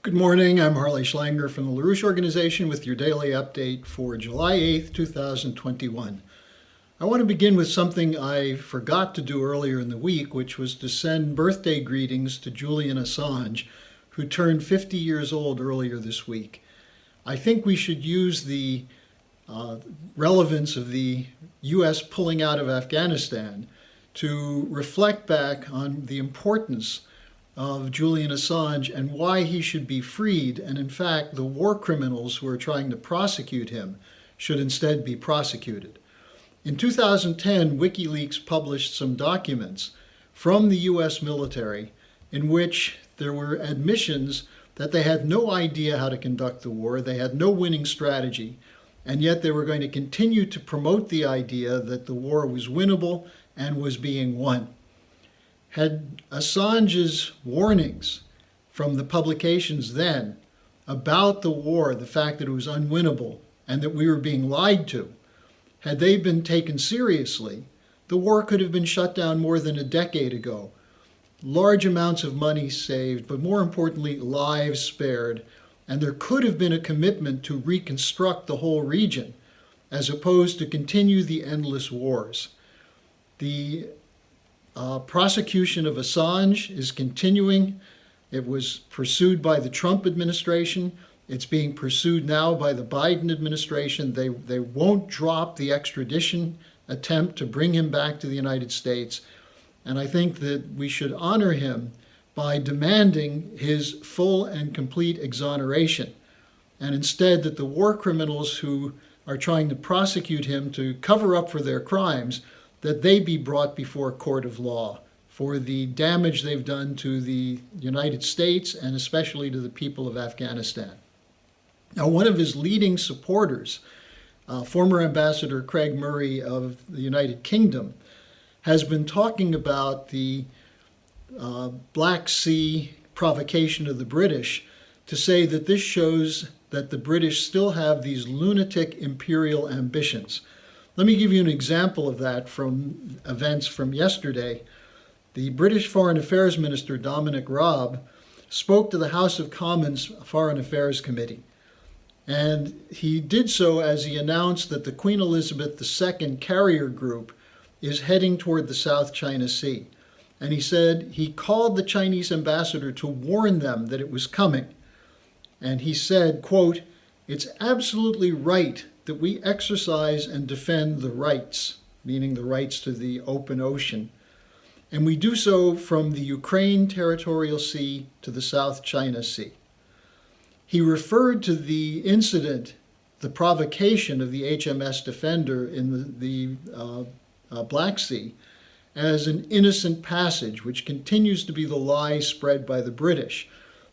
Good morning, I'm harleysch from the LaRouche Organization with your daily update for July 8th, 2021. I want to begin with something I forgot to do earlier in the week, which was to send birthday greetings to Julian Assange, who turned 50 years old earlier this week. I think we should use the relevance of the U.S. pulling out of Afghanistan to reflect back on the importance of Julian Assange and why he should be freed, and in fact the war criminals who are trying to prosecute him should instead be prosecuted. In 2010, WikiLeaks published some documents from the US military in which there were admissions that they had no idea how to conduct the war, they had no winning strategy, and yet they were going to continue to promote the idea that the war was winnable and was being won. Had Assange's warnings from the publications then about the war, the fact that it was unwinnable and that we were being lied to, had they been taken seriously, the war could have been shut down more than a decade ago. Large amounts of money saved, but more importantly, lives spared, and there could have been a commitment to reconstruct the whole region as opposed to continue the endless wars. The prosecution of Assange is continuing. It was pursued by the Trump administration. It's being pursued now by the Biden administration. They won't drop the extradition attempt to bring him back to the United States. And I think that we should honor him by demanding his full and complete exoneration. And instead that the war criminals who are trying to prosecute him to cover up for their crimes, that they be brought before a court of law for the damage they've done to the United States and especially to the people of Afghanistan. Now, one of his leading supporters, former Ambassador Craig Murray of the United Kingdom, has been talking about the Black Sea provocation of the British to say that this shows that the British still have these lunatic imperial ambitions. Let me give you an example of that from events from yesterday. The British Foreign Affairs Minister Raab spoke to the House of Commons Foreign Affairs Committee. And he did so as he announced that the Queen Elizabeth II carrier group is heading toward the South China Sea. And he said he called the Chinese ambassador to warn them that it was coming. And he said, quote, "It's absolutely right that we exercise and defend the rights," meaning the rights to the open ocean, "and we do so from the Ukraine territorial sea to the South China Sea." He referred to the incident, the provocation of the HMS Defender in the Black Sea, as an innocent passage, which continues to be the lie spread by the British,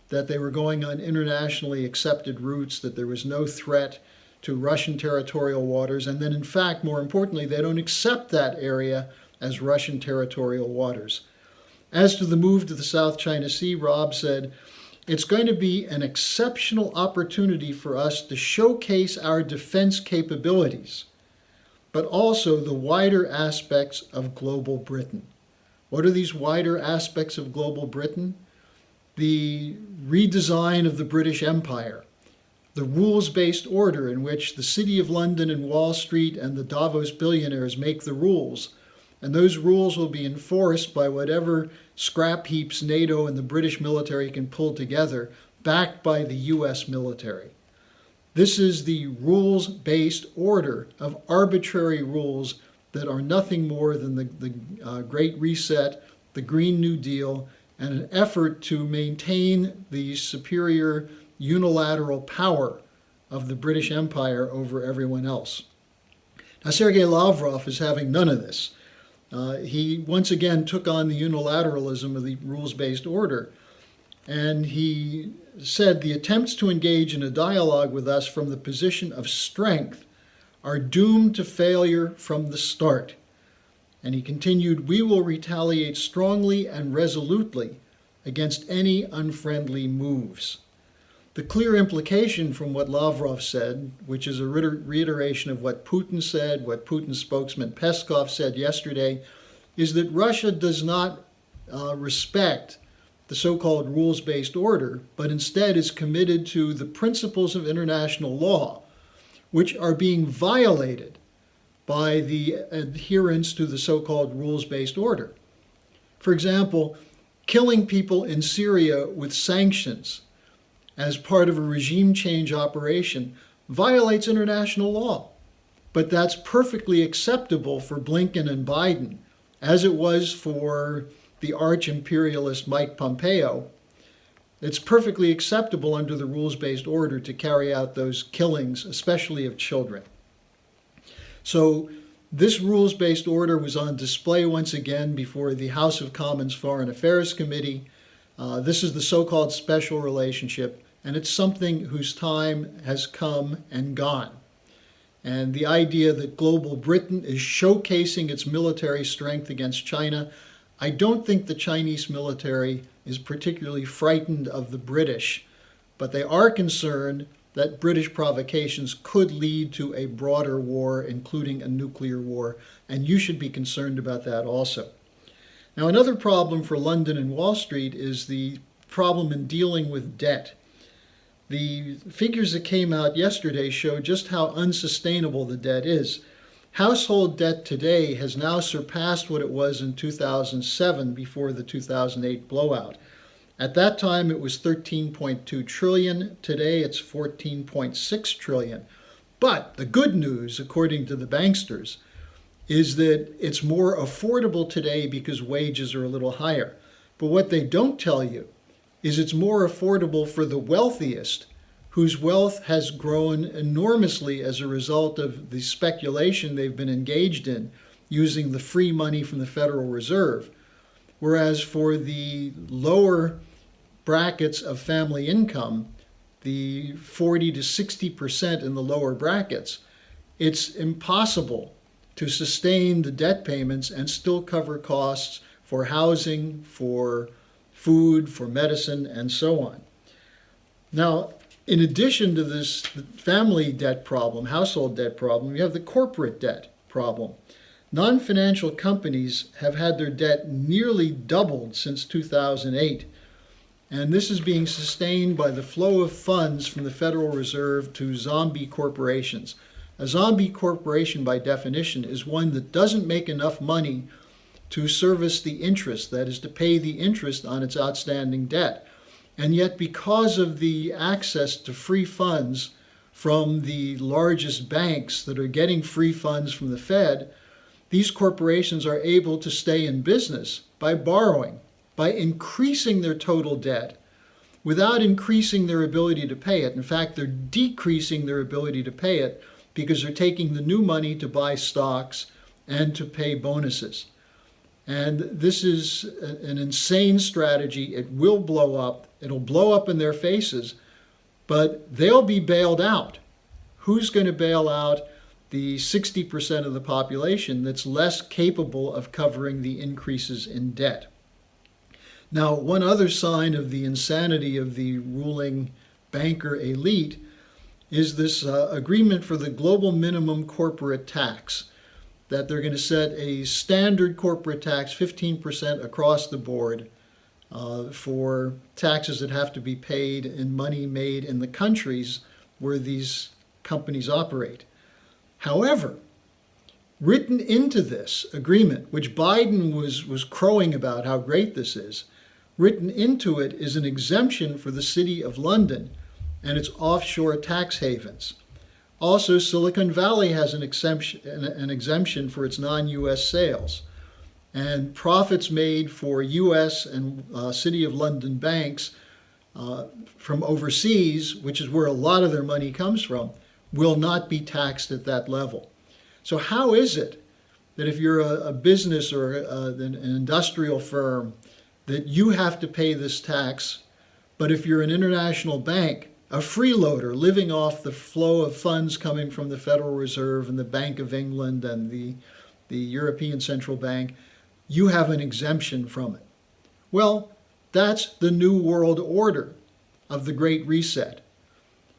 that they were going on internationally accepted routes, that there was no threat to Russian territorial waters, and then in fact, more importantly, they don't accept that area as Russian territorial waters. As to the move to the South China Sea, Raab said, "It's going to be an exceptional opportunity for us to showcase our defense capabilities, but also the wider aspects of global Britain." What are these wider aspects of global Britain? The redesign of the British Empire, the rules-based order in which the City of London and Wall Street and the Davos billionaires make the rules, and those rules will be enforced by whatever scrap heaps NATO and the British military can pull together, backed by the US military. This is the rules-based order of arbitrary rules that are nothing more than the Great Reset, the Green New Deal, and an effort to maintain the superior unilateral power of the British Empire over everyone else. Now, Sergey Lavrov is having none of this. He once again took on the unilateralism of the rules-based order, and he said the attempts to engage in a dialogue with us from the position of strength are doomed to failure from the start. And he continued, "We will retaliate strongly and resolutely against any unfriendly moves." The clear implication from what Lavrov said, which is a reiteration of what Putin said, what Putin's spokesman Peskov said yesterday, is that Russia does not respect the so-called rules-based order, but instead is committed to the principles of international law, which are being violated by the adherence to the so-called rules-based order. For example, killing people in Syria with sanctions as part of a regime change operation violates international law. But that's perfectly acceptable for Blinken and Biden, as it was for the arch-imperialist Mike Pompeo. It's perfectly acceptable under the rules-based order to carry out those killings, especially of children. So this rules-based order was on display once again before the House of Commons Foreign Affairs Committee. This is the so-called special relationship, and it's something whose time has come and gone. And the idea that global Britain is showcasing its military strength against China, I don't think the Chinese military is particularly frightened of the British, but they are concerned that British provocations could lead to a broader war, including a nuclear war, and you should be concerned about that also. Now, another problem for London and Wall Street is the problem in dealing with debt. The figures that came out yesterday show just how unsustainable the debt is. Household debt today has now surpassed what it was in 2007 before the 2008 blowout. At that time, it was 13.2 trillion. Today, it's 14.6 trillion. But the good news, according to the banksters, is that it's more affordable today because wages are a little higher. But what they don't tell you is it's more affordable for the wealthiest, whose wealth has grown enormously as a result of the speculation they've been engaged in using the free money from the Federal Reserve. Whereas for the lower brackets of family income, the 40 to 60% in the lower brackets, it's impossible to sustain the debt payments and still cover costs for housing, for food, for medicine, and so on. Now, in addition to this family debt problem, household debt problem, you have the corporate debt problem. Non-financial companies have had their debt nearly doubled since 2008. And this is being sustained by the flow of funds from the Federal Reserve to zombie corporations. A zombie corporation, by definition, is one that doesn't make enough money to service the interest, that is, to pay the interest on its outstanding debt. And yet, because of the access to free funds from the largest banks that are getting free funds from the Fed, these corporations are able to stay in business by borrowing, by increasing their total debt without increasing their ability to pay it. In fact, they're decreasing their ability to pay it because they're taking the new money to buy stocks and to pay bonuses. And this is an insane strategy. It will blow up. It'll blow up in their faces, but they'll be bailed out. Who's going to bail out the 60% of the population that's less capable of covering the increases in debt? Now, one other sign of the insanity of the ruling banker elite is this agreement for the global minimum corporate tax, that they're going to set a standard corporate tax, 15% across the board, for taxes that have to be paid in money made in the countries where these companies operate. However, written into this agreement, which Biden was crowing about how great this is, written into it is an exemption for the City of London and its offshore tax havens. Also, Silicon Valley has an exemption for its non-U.S. sales. And profits made for U.S. and City of London banks from overseas, which is where a lot of their money comes from, will not be taxed at that level. So how is it that if you're a business or an industrial firm, that you have to pay this tax, but if you're an international bank, a freeloader living off the flow of funds coming from the Federal Reserve and the Bank of England and the European Central Bank, you have an exemption from it? Well, that's the new world order of the Great Reset.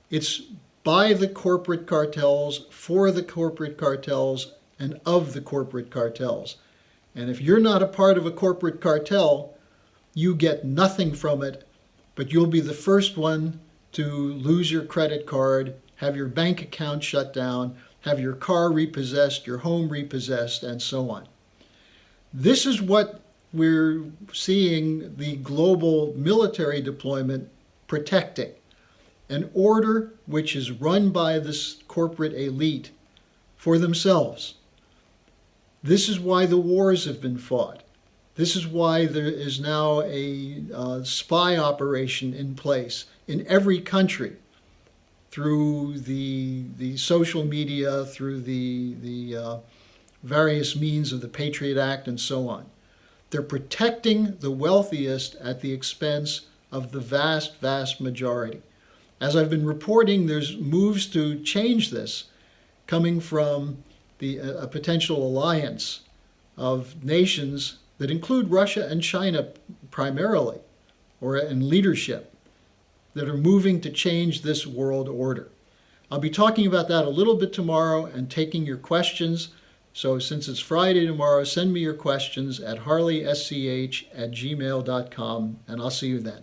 It's by the corporate cartels, for the corporate cartels, and of the corporate cartels. And if you're not a part of a corporate cartel, you get nothing from it, but you'll be the first one to lose your credit card, have your bank account shut down, have your car repossessed, your home repossessed, and so on. This is what we're seeing the global military deployment protecting. An order which is run by this corporate elite for themselves. This is why the wars have been fought. This is why there is now a spy operation in place in every country through the social media, through the various means of the Patriot Act and so on. They're protecting the wealthiest at the expense of the vast, vast majority. As I've been reporting, there's moves to change this coming from a potential alliance of nations that include Russia and China primarily, or in leadership, that are moving to change this world order. I'll be talking about that a little bit tomorrow and taking your questions. So since it's Friday tomorrow, send me your questions at harleysch@gmail.com, and I'll see you then.